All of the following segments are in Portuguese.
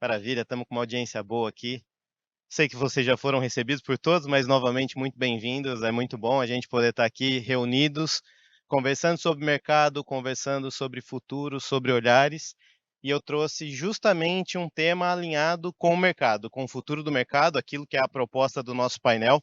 Maravilha, estamos com uma audiência boa aqui. Sei que vocês já foram recebidos por todos, mas novamente muito bem-vindos. É muito bom a gente poder estar aqui reunidos, conversando sobre mercado, conversando sobre futuro, sobre olhares. E eu trouxe justamente um tema alinhado com o mercado, com o futuro do mercado, aquilo que é a proposta do nosso painel.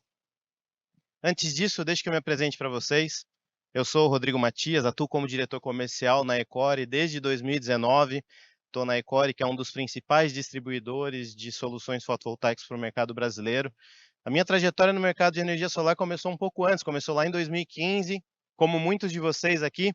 Antes disso, deixe que eu me apresente para vocês. Eu sou o Rodrigo Matias, atuo como diretor comercial na Ecore desde 2019. Estou na Ecore, que é um dos principais distribuidores de soluções fotovoltaicas para o mercado brasileiro. A minha trajetória no mercado de energia solar começou um pouco antes, começou lá em 2015. Como muitos de vocês aqui,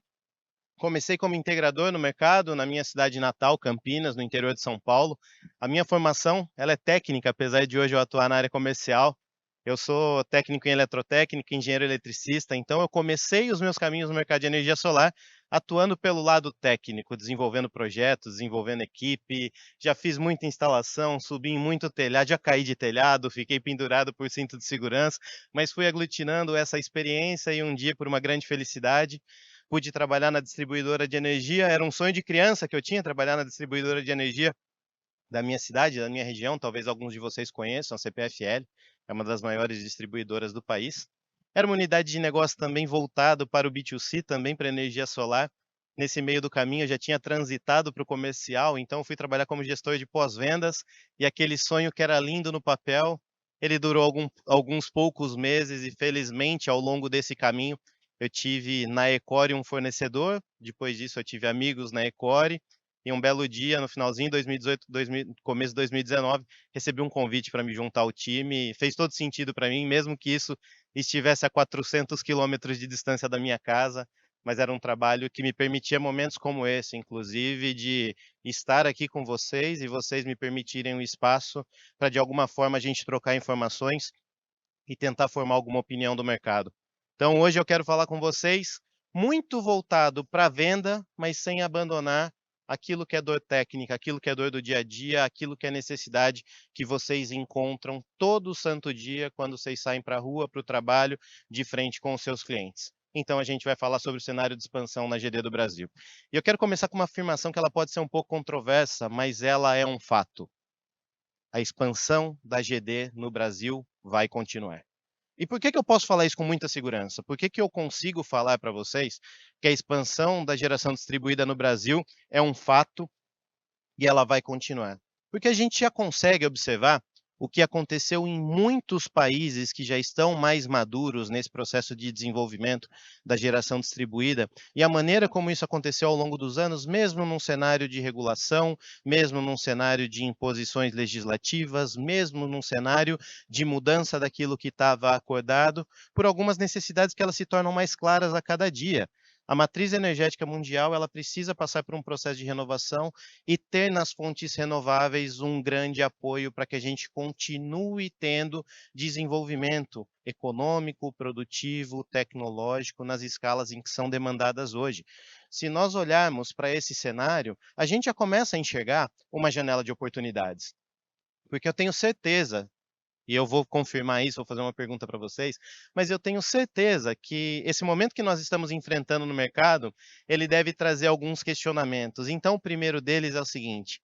comecei como integrador no mercado na minha cidade natal, Campinas, no interior de São Paulo. A minha formação, ela é técnica, apesar de hoje eu atuar na área comercial. Eu sou técnico em eletrotécnica, engenheiro eletricista, então eu comecei os meus caminhos no mercado de energia solar atuando pelo lado técnico, desenvolvendo projetos, desenvolvendo equipe. Já fiz muita instalação, subi em muito telhado, já caí de telhado, fiquei pendurado por cinto de segurança, mas fui aglutinando essa experiência e um dia, por uma grande felicidade, pude trabalhar na distribuidora de energia. Era um sonho de criança que eu tinha, trabalhar na distribuidora de energia da minha cidade, da minha região. Talvez alguns de vocês conheçam, a CPFL, é uma das maiores distribuidoras do país. Era uma unidade de negócio também voltado para o B2C, também para energia solar. Nesse meio do caminho eu já tinha transitado para o comercial, então fui trabalhar como gestor de pós-vendas, e aquele sonho que era lindo no papel, ele durou alguns poucos meses, e felizmente ao longo desse caminho eu tive na Ecore um fornecedor. Depois disso eu tive amigos na Ecore, e um belo dia, no finalzinho de 2018, começo de 2019, recebi um convite para me juntar ao time. Fez todo sentido para mim, mesmo que isso estivesse a 400 quilômetros de distância da minha casa, mas era um trabalho que me permitia momentos como esse, inclusive de estar aqui com vocês e vocês me permitirem um espaço para, de alguma forma, a gente trocar informações e tentar formar alguma opinião do mercado. Então, hoje eu quero falar com vocês muito voltado para a venda, mas sem abandonar aquilo que é dor técnica, aquilo que é dor do dia a dia, aquilo que é necessidade que vocês encontram todo santo dia quando vocês saem para a rua, para o trabalho, de frente com os seus clientes. Então, a gente vai falar sobre o cenário de expansão na GD do Brasil. E eu quero começar com uma afirmação que ela pode ser um pouco controversa, mas ela é um fato. A expansão da GD no Brasil vai continuar. E por que que eu posso falar isso com muita segurança? Por que que eu consigo falar para vocês que a expansão da geração distribuída no Brasil é um fato e ela vai continuar? Porque a gente já consegue observar o que aconteceu em muitos países que já estão mais maduros nesse processo de desenvolvimento da geração distribuída, e a maneira como isso aconteceu ao longo dos anos, mesmo num cenário de regulação, mesmo num cenário de imposições legislativas, mesmo num cenário de mudança daquilo que estava acordado, por algumas necessidades que elas se tornam mais claras a cada dia. A matriz energética mundial, ela precisa passar por um processo de renovação e ter nas fontes renováveis um grande apoio para que a gente continue tendo desenvolvimento econômico, produtivo, tecnológico nas escalas em que são demandadas hoje. Se nós olharmos para esse cenário, a gente já começa a enxergar uma janela de oportunidades, porque eu tenho certeza, e eu vou confirmar isso, vou fazer uma pergunta para vocês, mas eu tenho certeza que esse momento que nós estamos enfrentando no mercado, ele deve trazer alguns questionamentos. Então, o primeiro deles é o seguinte: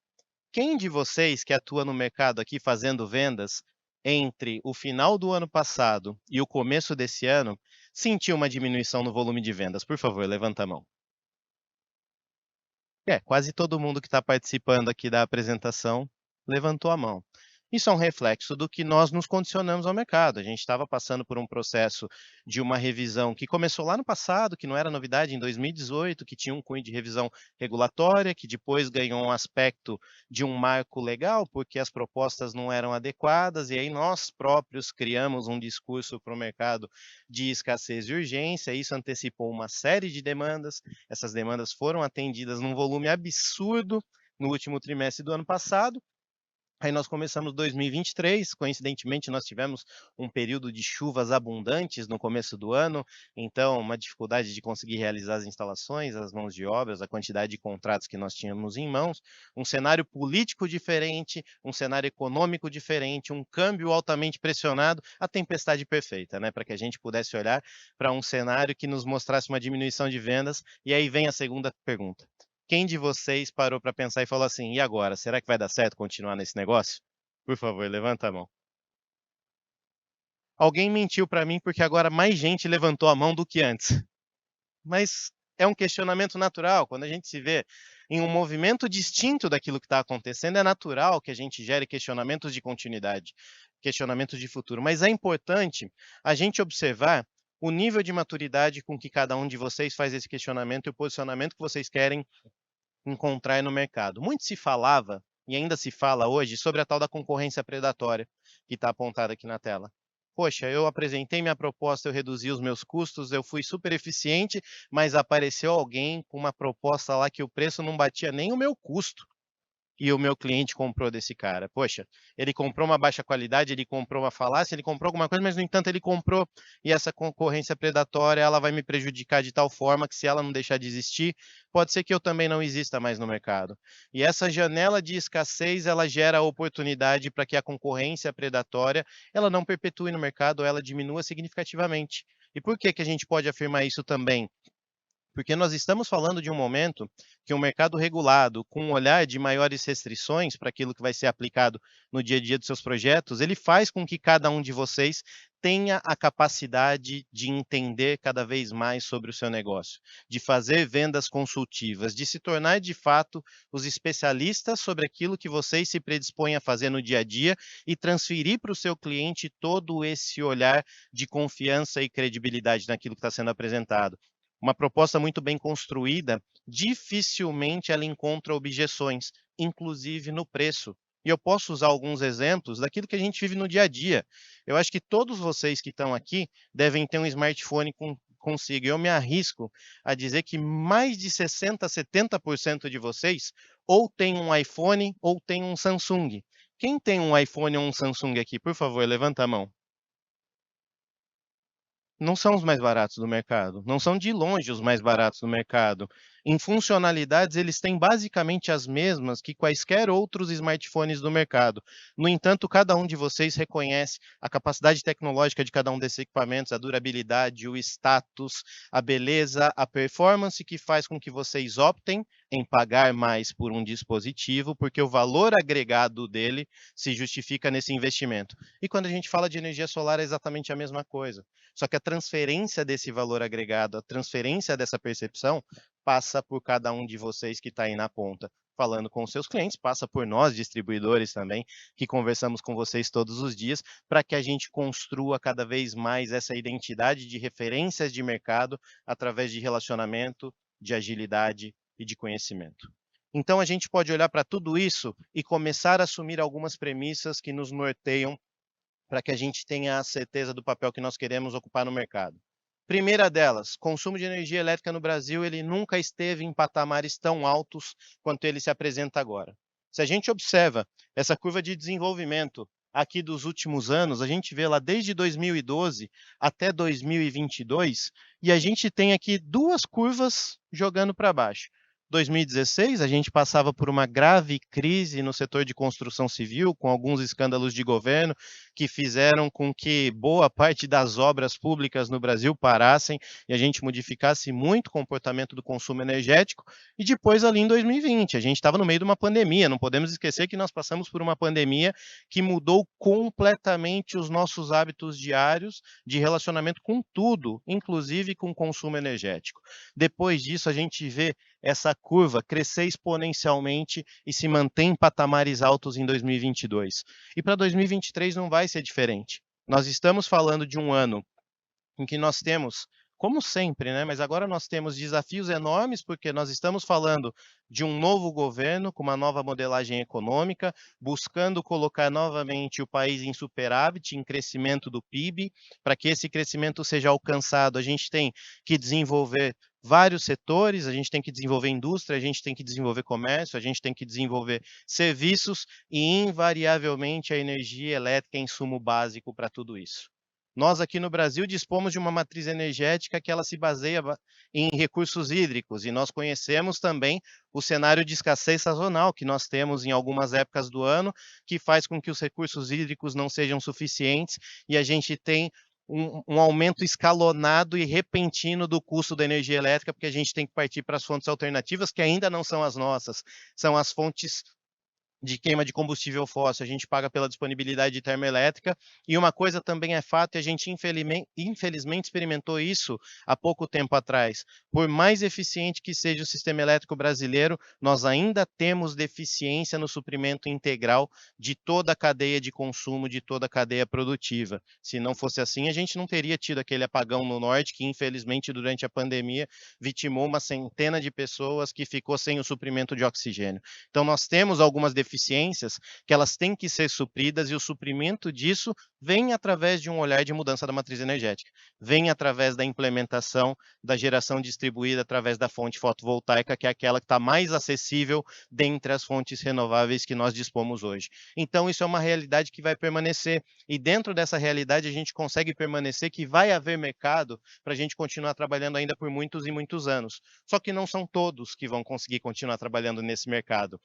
quem de vocês que atua no mercado aqui fazendo vendas, entre o final do ano passado e o começo desse ano, sentiu uma diminuição no volume de vendas? Por favor, levanta a mão. Quase todo mundo que está participando aqui da apresentação levantou a mão. Isso é um reflexo do que nós nos condicionamos ao mercado. A gente estava passando por um processo de uma revisão que começou lá no passado, que não era novidade, em 2018, que tinha um cunho de revisão regulatória, que depois ganhou um aspecto de um marco legal, porque as propostas não eram adequadas, e aí nós próprios criamos um discurso para o mercado de escassez e urgência. Isso antecipou uma série de demandas. Essas demandas foram atendidas num volume absurdo no último trimestre do ano passado. Aí nós começamos 2023, coincidentemente nós tivemos um período de chuvas abundantes no começo do ano, então uma dificuldade de conseguir realizar as instalações, as mãos de obras, a quantidade de contratos que nós tínhamos em mãos, um cenário político diferente, um cenário econômico diferente, um câmbio altamente pressionado, a tempestade perfeita, né, para que a gente pudesse olhar para um cenário que nos mostrasse uma diminuição de vendas. E aí vem a segunda pergunta: quem de vocês parou para pensar e falou assim: "E agora, será que vai dar certo continuar nesse negócio?" Por favor, levanta a mão. Alguém mentiu para mim, porque agora mais gente levantou a mão do que antes. Mas é um questionamento natural, quando a gente se vê em um movimento distinto daquilo que está acontecendo, é natural que a gente gere questionamentos de continuidade, questionamentos de futuro. Mas é importante a gente observar o nível de maturidade com que cada um de vocês faz esse questionamento e o posicionamento que vocês querem encontrar no mercado. Muito se falava, e ainda se fala hoje, sobre a tal da concorrência predatória, que está apontada aqui na tela. Poxa, eu apresentei minha proposta, eu reduzi os meus custos, eu fui super eficiente, mas apareceu alguém com uma proposta lá que o preço não batia nem o meu custo. E o meu cliente comprou desse cara. Poxa, ele comprou uma baixa qualidade, ele comprou uma falácia, ele comprou alguma coisa, mas no entanto ele comprou, e essa concorrência predatória, ela vai me prejudicar de tal forma que se ela não deixar de existir, pode ser que eu também não exista mais no mercado. E essa janela de escassez, ela gera oportunidade para que a concorrência predatória, ela não perpetue no mercado, ela diminua significativamente. E por que que a gente pode afirmar isso também? Porque nós estamos falando de um momento que um mercado regulado, com um olhar de maiores restrições para aquilo que vai ser aplicado no dia a dia dos seus projetos, ele faz com que cada um de vocês tenha a capacidade de entender cada vez mais sobre o seu negócio, de fazer vendas consultivas, de se tornar de fato os especialistas sobre aquilo que vocês se predispõem a fazer no dia a dia e transferir para o seu cliente todo esse olhar de confiança e credibilidade naquilo que está sendo apresentado. Uma proposta muito bem construída, dificilmente ela encontra objeções, inclusive no preço. E eu posso usar alguns exemplos daquilo que a gente vive no dia a dia. Eu acho que todos vocês que estão aqui devem ter um smartphone consigo. Eu me arrisco a dizer que mais de 60, 70% de vocês ou tem um iPhone ou tem um Samsung. Quem tem um iPhone ou um Samsung aqui, por favor, levanta a mão. Não são os mais baratos do mercado, não são de longe os mais baratos do mercado. Em funcionalidades, eles têm basicamente as mesmas que quaisquer outros smartphones do mercado. No entanto, cada um de vocês reconhece a capacidade tecnológica de cada um desses equipamentos, a durabilidade, o status, a beleza, a performance que faz com que vocês optem em pagar mais por um dispositivo, porque o valor agregado dele se justifica nesse investimento. E quando a gente fala de energia solar, é exatamente a mesma coisa. Só que a transferência desse valor agregado, a transferência dessa percepção, passa por cada um de vocês que está aí na ponta, falando com os seus clientes, passa por nós, distribuidores também, que conversamos com vocês todos os dias, para que a gente construa cada vez mais essa identidade de referências de mercado através de relacionamento, de agilidade e de conhecimento. Então a gente pode olhar para tudo isso e começar a assumir algumas premissas que nos norteiam para que a gente tenha a certeza do papel que nós queremos ocupar no mercado. Primeira delas, consumo de energia elétrica no Brasil, ele nunca esteve em patamares tão altos quanto ele se apresenta agora. Se a gente observa essa curva de desenvolvimento aqui dos últimos anos, a gente vê lá desde 2012 até 2022, e a gente tem aqui duas curvas jogando para baixo. 2016, a gente passava por uma grave crise no setor de construção civil, com alguns escândalos de governo que fizeram com que boa parte das obras públicas no Brasil parassem e a gente modificasse muito o comportamento do consumo energético. E depois, ali em 2020, a gente estava no meio de uma pandemia. Não podemos esquecer que nós passamos por uma pandemia que mudou completamente os nossos hábitos diários de relacionamento com tudo, inclusive com o consumo energético. Depois disso, a gente vê essa curva crescer exponencialmente e se manter em patamares altos em 2022. E para 2023 não vai ser diferente. Nós estamos falando de um ano em que nós temos, como sempre, né, mas agora nós temos desafios enormes, porque nós estamos falando de um novo governo com uma nova modelagem econômica, buscando colocar novamente o país em superávit, em crescimento do PIB. Para que esse crescimento seja alcançado, a gente tem que desenvolver vários setores, a gente tem que desenvolver indústria, a gente tem que desenvolver comércio, a gente tem que desenvolver serviços e, invariavelmente, a energia elétrica é insumo básico para tudo isso. Nós aqui no Brasil dispomos de uma matriz energética que ela se baseia em recursos hídricos e nós conhecemos também o cenário de escassez sazonal que nós temos em algumas épocas do ano, que faz com que os recursos hídricos não sejam suficientes e a gente tem um aumento escalonado e repentino do custo da energia elétrica, porque a gente tem que partir para as fontes alternativas, que ainda não são as nossas, são as fontes de queima de combustível fóssil, a gente paga pela disponibilidade de termoelétrica, e uma coisa também é fato, e a gente infelizmente experimentou isso há pouco tempo atrás. Por mais eficiente que seja o sistema elétrico brasileiro, nós ainda temos deficiência no suprimento integral de toda a cadeia de consumo, de toda a cadeia produtiva. Se não fosse assim, a gente não teria tido aquele apagão no norte, que infelizmente durante a pandemia vitimou uma centena de pessoas que ficou sem o suprimento de oxigênio. Então, nós temos algumas deficiências que elas têm que ser supridas e o suprimento disso vem através de um olhar de mudança da matriz energética, vem através da implementação da geração distribuída através da fonte fotovoltaica, que é aquela que está mais acessível dentre as fontes renováveis que nós dispomos hoje. Então, isso é uma realidade que vai permanecer, e dentro dessa realidade a gente consegue permanecer que vai haver mercado para a gente continuar trabalhando ainda por muitos e muitos anos. Só que não são todos que vão conseguir continuar trabalhando nesse mercado.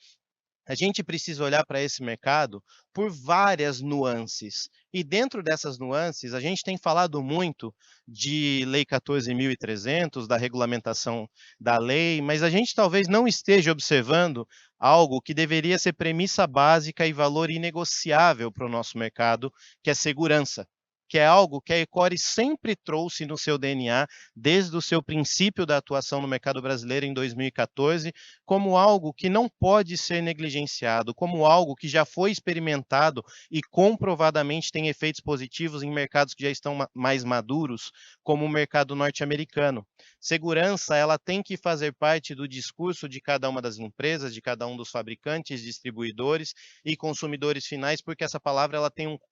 A gente precisa olhar para esse mercado por várias nuances. E dentro dessas nuances, a gente tem falado muito de Lei 14.300, da regulamentação da lei, mas a gente talvez não esteja observando algo que deveria ser premissa básica e valor inegociável para o nosso mercado, que é segurança. Que é algo que a Ecore sempre trouxe no seu DNA, desde o seu princípio da atuação no mercado brasileiro em 2014, como algo que não pode ser negligenciado, como algo que já foi experimentado e comprovadamente tem efeitos positivos em mercados que já estão mais maduros, como o mercado norte-americano. Segurança, ela tem que fazer parte do discurso de cada uma das empresas, de cada um dos fabricantes, distribuidores e consumidores finais, porque essa palavra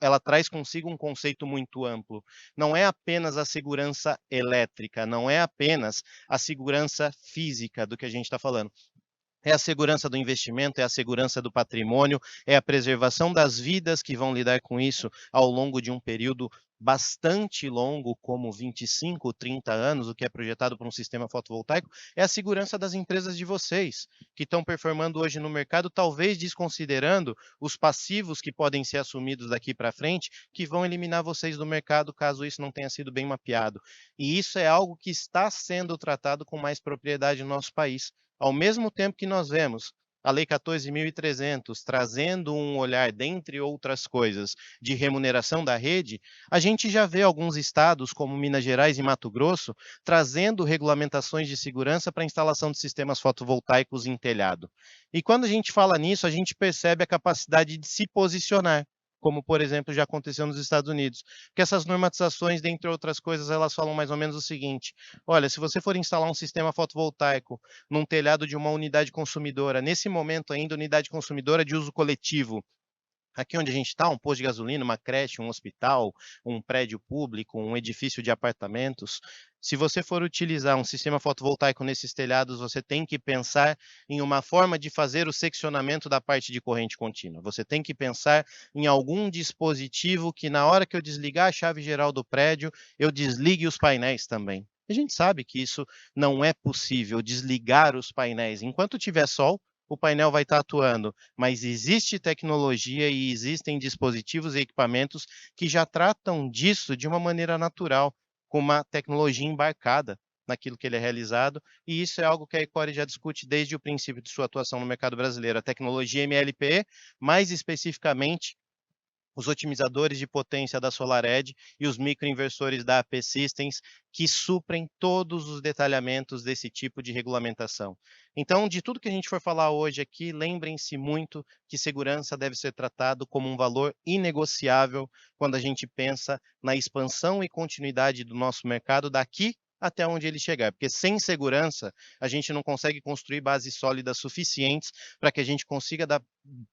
ela traz consigo um conceito muito amplo. Não é apenas a segurança elétrica, não é apenas a segurança física do que a gente está falando. É a segurança do investimento, é a segurança do patrimônio, é a preservação das vidas que vão lidar com isso ao longo de um período bastante longo, como 25, 30 anos, o que é projetado para um sistema fotovoltaico, é a segurança das empresas de vocês, que estão performando hoje no mercado, talvez desconsiderando os passivos que podem ser assumidos daqui para frente, que vão eliminar vocês do mercado caso isso não tenha sido bem mapeado. E isso é algo que está sendo tratado com mais propriedade no nosso país. Ao mesmo tempo que nós vemos a Lei 14.300 trazendo um olhar, dentre outras coisas, de remuneração da rede, a gente já vê alguns estados, como Minas Gerais e Mato Grosso, trazendo regulamentações de segurança para a instalação de sistemas fotovoltaicos em telhado. E quando a gente fala nisso, a gente percebe a capacidade de se posicionar, como, por exemplo, já aconteceu nos Estados Unidos. Porque essas normatizações, dentre outras coisas, elas falam mais ou menos o seguinte: olha, se você for instalar um sistema fotovoltaico num telhado de uma unidade consumidora, nesse momento ainda unidade consumidora de uso coletivo, aqui onde a gente está, um posto de gasolina, uma creche, um hospital, um prédio público, um edifício de apartamentos, se você for utilizar um sistema fotovoltaico nesses telhados, você tem que pensar em uma forma de fazer o seccionamento da parte de corrente contínua. Você tem que pensar em algum dispositivo que, na hora que eu desligar a chave geral do prédio, eu desligue os painéis também. A gente sabe que isso não é possível, desligar os painéis. Enquanto tiver sol, o painel vai estar atuando, mas existe tecnologia e existem dispositivos e equipamentos que já tratam disso de uma maneira natural, com uma tecnologia embarcada naquilo que ele é realizado, e isso é algo que a Ecore já discute desde o princípio de sua atuação no mercado brasileiro. A tecnologia MLPE, mais especificamente, os otimizadores de potência da SolarEdge e os microinversores da AP Systems, que suprem todos os detalhamentos desse tipo de regulamentação. Então, de tudo que a gente for falar hoje aqui, lembrem-se muito que segurança deve ser tratado como um valor inegociável quando a gente pensa na expansão e continuidade do nosso mercado daqui até onde ele chegar, porque sem segurança a gente não consegue construir bases sólidas suficientes para que a gente consiga dar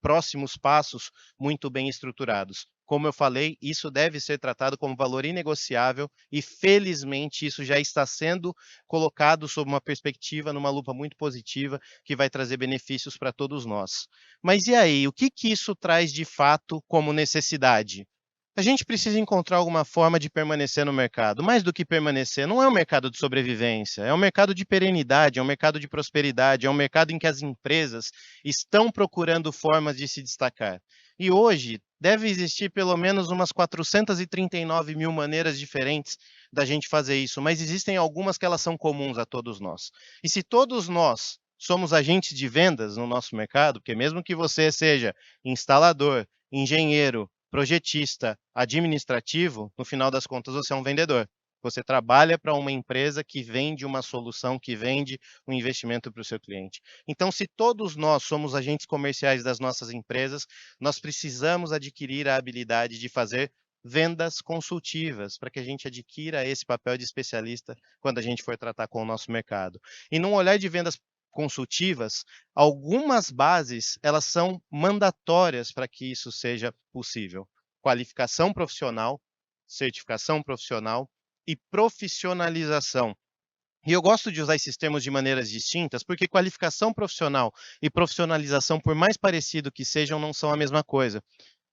próximos passos muito bem estruturados. Como eu falei, isso deve ser tratado como valor inegociável e, felizmente, isso já está sendo colocado sob uma perspectiva, numa lupa muito positiva, que vai trazer benefícios para todos nós. Mas e aí, o que isso traz de fato como necessidade? A gente precisa encontrar alguma forma de permanecer no mercado. Mais do que permanecer, não é um mercado de sobrevivência, é um mercado de perenidade, é um mercado de prosperidade, é um mercado em que as empresas estão procurando formas de se destacar. E hoje, deve existir pelo menos umas 439 mil maneiras diferentes da gente fazer isso, mas existem algumas que elas são comuns a todos nós. E se todos nós somos agentes de vendas no nosso mercado, porque mesmo que você seja instalador, engenheiro, projetista, administrativo, no final das contas você é um vendedor. Você trabalha para uma empresa que vende uma solução, que vende um investimento para o seu cliente. Então, se todos nós somos agentes comerciais das nossas empresas, nós precisamos adquirir a habilidade de fazer vendas consultivas, para que a gente adquira esse papel de especialista quando a gente for tratar com o nosso mercado. E num olhar de vendas consultivas, algumas bases, elas são mandatórias para que isso seja possível. Qualificação profissional, certificação profissional e profissionalização. E eu gosto de usar esses termos de maneiras distintas, porque qualificação profissional e profissionalização, por mais parecido que sejam, não são a mesma coisa.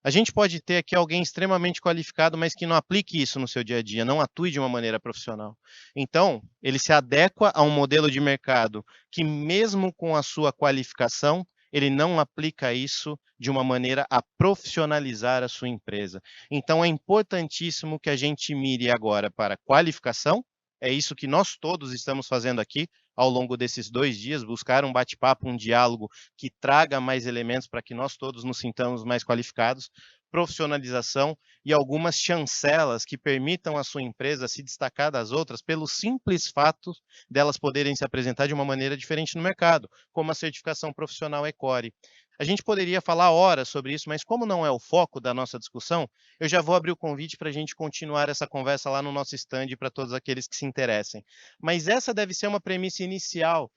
A gente pode ter aqui alguém extremamente qualificado, mas que não aplique isso no seu dia a dia, não atue de uma maneira profissional. Então, ele se adequa a um modelo de mercado que, mesmo com a sua qualificação, ele não aplica isso de uma maneira a profissionalizar a sua empresa. Então, é importantíssimo que a gente mire agora para qualificação. É isso que nós todos estamos fazendo aqui ao longo desses 2 dias, buscar um bate-papo, um diálogo que traga mais elementos para que nós todos nos sintamos mais qualificados, profissionalização e algumas chancelas que permitam à sua empresa se destacar das outras pelo simples fato delas poderem se apresentar de uma maneira diferente no mercado, como a certificação profissional ECORE. A gente poderia falar horas sobre isso, mas como não é o foco da nossa discussão, eu já vou abrir o convite para a gente continuar essa conversa lá no nosso stand para todos aqueles que se interessem. Mas essa deve ser uma premissa inicial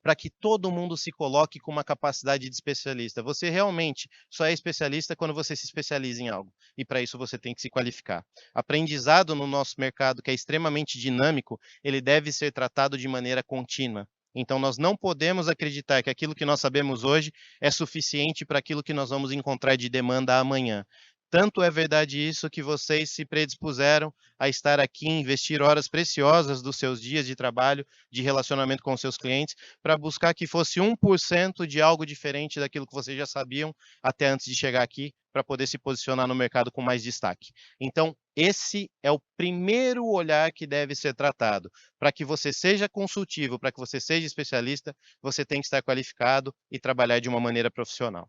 para que todo mundo se coloque com uma capacidade de especialista. Você realmente só é especialista quando você se especializa em algo. E para isso você tem que se qualificar. Aprendizado no nosso mercado, que é extremamente dinâmico, ele deve ser tratado de maneira contínua. Então nós não podemos acreditar que aquilo que nós sabemos hoje é suficiente para aquilo que nós vamos encontrar de demanda amanhã. Tanto é verdade isso que vocês se predispuseram a estar aqui, investir horas preciosas dos seus dias de trabalho, de relacionamento com seus clientes, para buscar que fosse 1% de algo diferente daquilo que vocês já sabiam até antes de chegar aqui, para poder se posicionar no mercado com mais destaque. Então, esse é o primeiro olhar que deve ser tratado. Para que você seja consultivo, para que você seja especialista, você tem que estar qualificado e trabalhar de uma maneira profissional.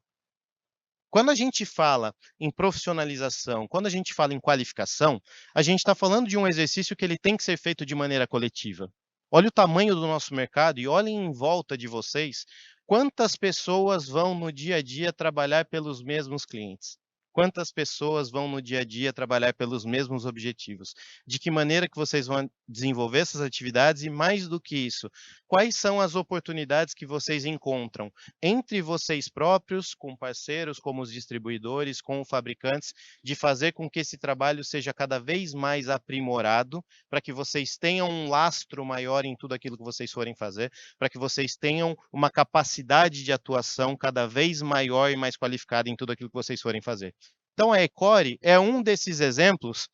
Quando a gente fala em profissionalização, quando a gente fala em qualificação, a gente está falando de um exercício que ele tem que ser feito de maneira coletiva. Olha o tamanho do nosso mercado e olhem em volta de vocês quantas pessoas vão no dia a dia trabalhar pelos mesmos clientes. Quantas pessoas vão no dia a dia trabalhar pelos mesmos objetivos? De que maneira que vocês vão desenvolver essas atividades e mais do que isso, quais são as oportunidades que vocês encontram entre vocês próprios, com parceiros como os distribuidores, com os fabricantes, de fazer com que esse trabalho seja cada vez mais aprimorado, para que vocês tenham um lastro maior em tudo aquilo que vocês forem fazer, para que vocês tenham uma capacidade de atuação cada vez maior e mais qualificada em tudo aquilo que vocês forem fazer. Então a Ecore é um desses exemplos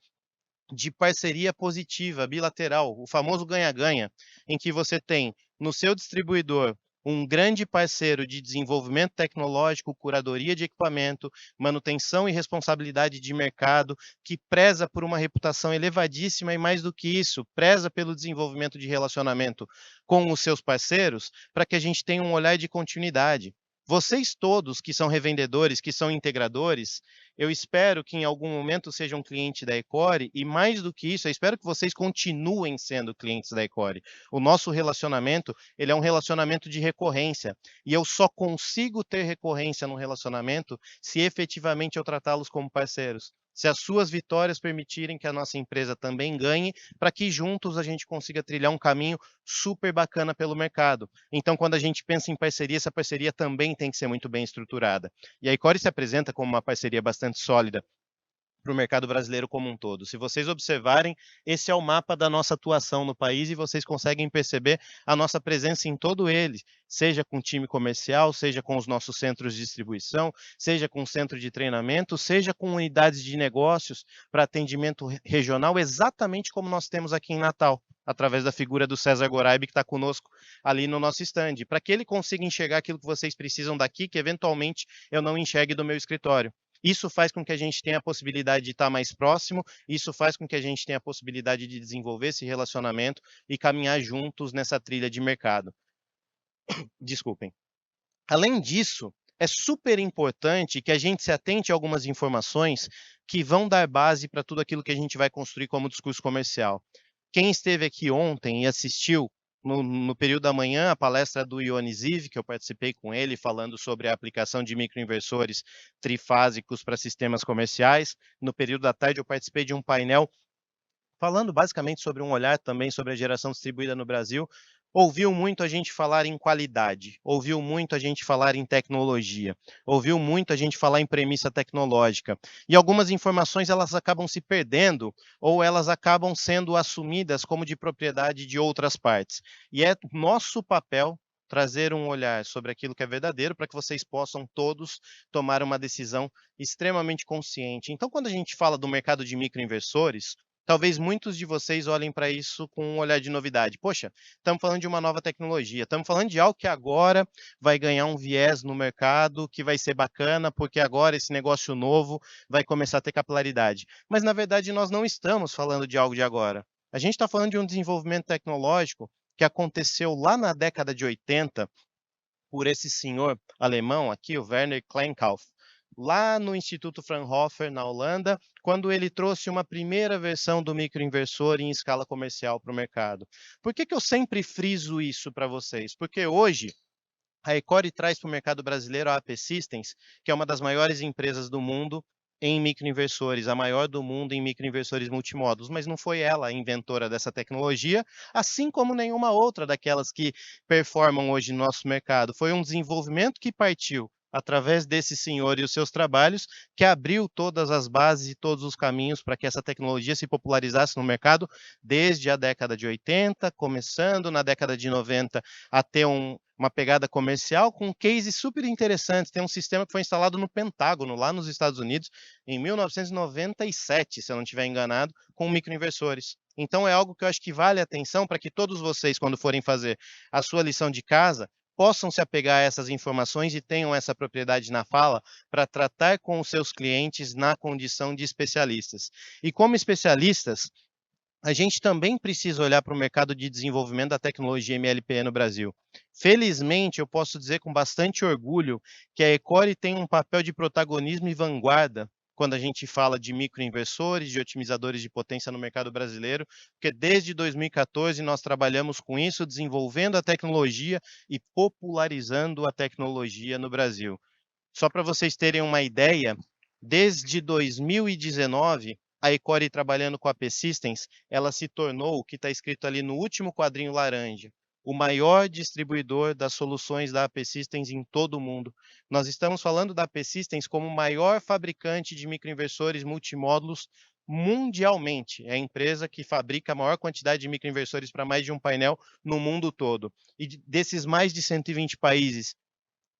de parceria positiva, bilateral, o famoso ganha-ganha, em que você tem no seu distribuidor um grande parceiro de desenvolvimento tecnológico, curadoria de equipamento, manutenção e responsabilidade de mercado, que preza por uma reputação elevadíssima e, mais do que isso, preza pelo desenvolvimento de relacionamento com os seus parceiros, para que a gente tenha um olhar de continuidade. Vocês todos que são revendedores, que são integradores, eu espero que em algum momento sejam cliente da Ecore e, mais do que isso, eu espero que vocês continuem sendo clientes da Ecore. O nosso relacionamento, ele é um relacionamento de recorrência e eu só consigo ter recorrência no relacionamento se efetivamente eu tratá-los como parceiros. Se as suas vitórias permitirem que a nossa empresa também ganhe, para que juntos a gente consiga trilhar um caminho super bacana pelo mercado. Então, quando a gente pensa em parceria, essa parceria também tem que ser muito bem estruturada. E a Ecore se apresenta como uma parceria bastante sólida para o mercado brasileiro como um todo. Se vocês observarem, esse é o mapa da nossa atuação no país e vocês conseguem perceber a nossa presença em todo ele, seja com time comercial, seja com os nossos centros de distribuição, seja com centro de treinamento, seja com unidades de negócios para atendimento regional, exatamente como nós temos aqui em Natal, através da figura do César Goraib, que está conosco ali no nosso stand, para que ele consiga enxergar aquilo que vocês precisam daqui, que eventualmente eu não enxergue do meu escritório. Isso faz com que a gente tenha a possibilidade de estar mais próximo, isso faz com que a gente tenha a possibilidade de desenvolver esse relacionamento e caminhar juntos nessa trilha de mercado. Desculpem. Além disso, é super importante que a gente se atente a algumas informações que vão dar base para tudo aquilo que a gente vai construir como discurso comercial. Quem esteve aqui ontem e assistiu no período da manhã a palestra do Ioni Ziv, que eu participei com ele, falando sobre a aplicação de microinversores trifásicos para sistemas comerciais. No período da tarde eu participei de um painel falando basicamente sobre um olhar também sobre a geração distribuída no Brasil. Ouviu muito a gente falar em qualidade, ouviu muito a gente falar em tecnologia, ouviu muito a gente falar em premissa tecnológica. E algumas informações elas acabam se perdendo ou elas acabam sendo assumidas como de propriedade de outras partes. E é nosso papel trazer um olhar sobre aquilo que é verdadeiro para que vocês possam todos tomar uma decisão extremamente consciente. Então, quando a gente fala do mercado de microinversores, talvez muitos de vocês olhem para isso com um olhar de novidade. Poxa, estamos falando de uma nova tecnologia, estamos falando de algo que agora vai ganhar um viés no mercado, que vai ser bacana, porque agora esse negócio novo vai começar a ter capilaridade. Mas, na verdade, nós não estamos falando de algo de agora. A gente está falando de um desenvolvimento tecnológico que aconteceu lá na década de 80 por esse senhor alemão aqui, o Werner Kleinkauf, lá no Instituto Fraunhofer, na Holanda, quando ele trouxe uma primeira versão do microinversor em escala comercial para o mercado. Por que eu sempre friso isso para vocês? Porque hoje a Ecore traz para o mercado brasileiro a AP Systems, que é uma das maiores empresas do mundo em microinversores, a maior do mundo em microinversores multimódulos, mas não foi ela a inventora dessa tecnologia, assim como nenhuma outra daquelas que performam hoje no nosso mercado. Foi um desenvolvimento que partiu através desse senhor e os seus trabalhos, que abriu todas as bases e todos os caminhos para que essa tecnologia se popularizasse no mercado desde a década de 80, começando na década de 90 a ter uma pegada comercial com cases super interessantes. Tem um sistema que foi instalado no Pentágono, lá nos Estados Unidos, em 1997, se eu não estiver enganado, com microinversores. Então é algo que eu acho que vale a atenção para que todos vocês, quando forem fazer a sua lição de casa, possam se apegar a essas informações e tenham essa propriedade na fala para tratar com os seus clientes na condição de especialistas. E como especialistas, a gente também precisa olhar para o mercado de desenvolvimento da tecnologia MLPE no Brasil. Felizmente, eu posso dizer com bastante orgulho que a Ecore tem um papel de protagonismo e vanguarda quando a gente fala de microinversores, de otimizadores de potência no mercado brasileiro, porque desde 2014 nós trabalhamos com isso, desenvolvendo a tecnologia e popularizando a tecnologia no Brasil. Só para vocês terem uma ideia, desde 2019, a Ecore trabalhando com a P-Systems, ela se tornou, o que está escrito ali no último quadrinho laranja, o maior distribuidor das soluções da AP Systems em todo o mundo. Nós estamos falando da AP Systems como o maior fabricante de microinversores multimódulos mundialmente. É a empresa que fabrica a maior quantidade de microinversores para mais de um painel no mundo todo. E desses mais de 120 países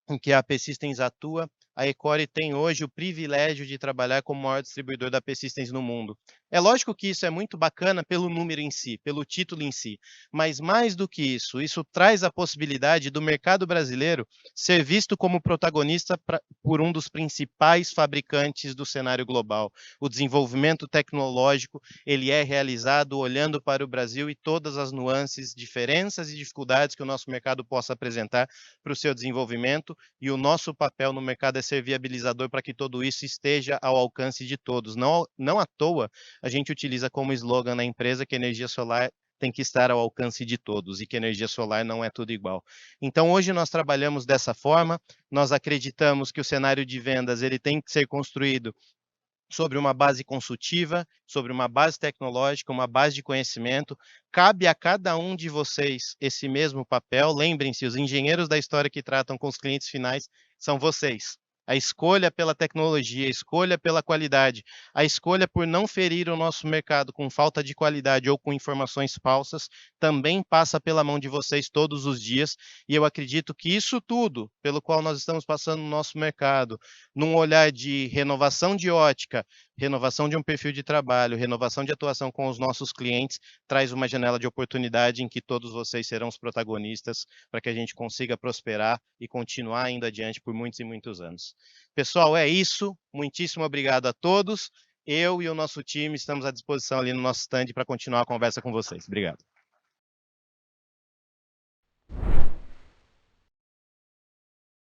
em que a P-Systems atua, a Ecore tem hoje o privilégio de trabalhar como o maior distribuidor da P-Systems no mundo. É lógico que isso é muito bacana pelo número em si, pelo título em si, mas mais do que isso traz a possibilidade do mercado brasileiro ser visto como protagonista por um dos principais fabricantes do cenário global. O desenvolvimento tecnológico, ele é realizado olhando para o Brasil e todas as nuances, diferenças e dificuldades que o nosso mercado possa apresentar para o seu desenvolvimento, e o nosso papel no mercado é ser viabilizador para que tudo isso esteja ao alcance de todos. Não à toa, a gente utiliza como slogan na empresa que energia solar tem que estar ao alcance de todos e que energia solar não é tudo igual. Então, hoje nós trabalhamos dessa forma, nós acreditamos que o cenário de vendas ele tem que ser construído sobre uma base consultiva, sobre uma base tecnológica, uma base de conhecimento. Cabe a cada um de vocês esse mesmo papel. Lembrem-se, os engenheiros da história que tratam com os clientes finais são vocês. A escolha pela tecnologia, a escolha pela qualidade, a escolha por não ferir o nosso mercado com falta de qualidade ou com informações falsas, também passa pela mão de vocês todos os dias. E eu acredito que isso tudo, pelo qual nós estamos passando no nosso mercado, num olhar de renovação de ótica, renovação de um perfil de trabalho, renovação de atuação com os nossos clientes, traz uma janela de oportunidade em que todos vocês serão os protagonistas para que a gente consiga prosperar e continuar indo adiante por muitos e muitos anos. Pessoal, é isso. Muitíssimo obrigado a todos. Eu e o nosso time estamos à disposição ali no nosso stand para continuar a conversa com vocês. Obrigado.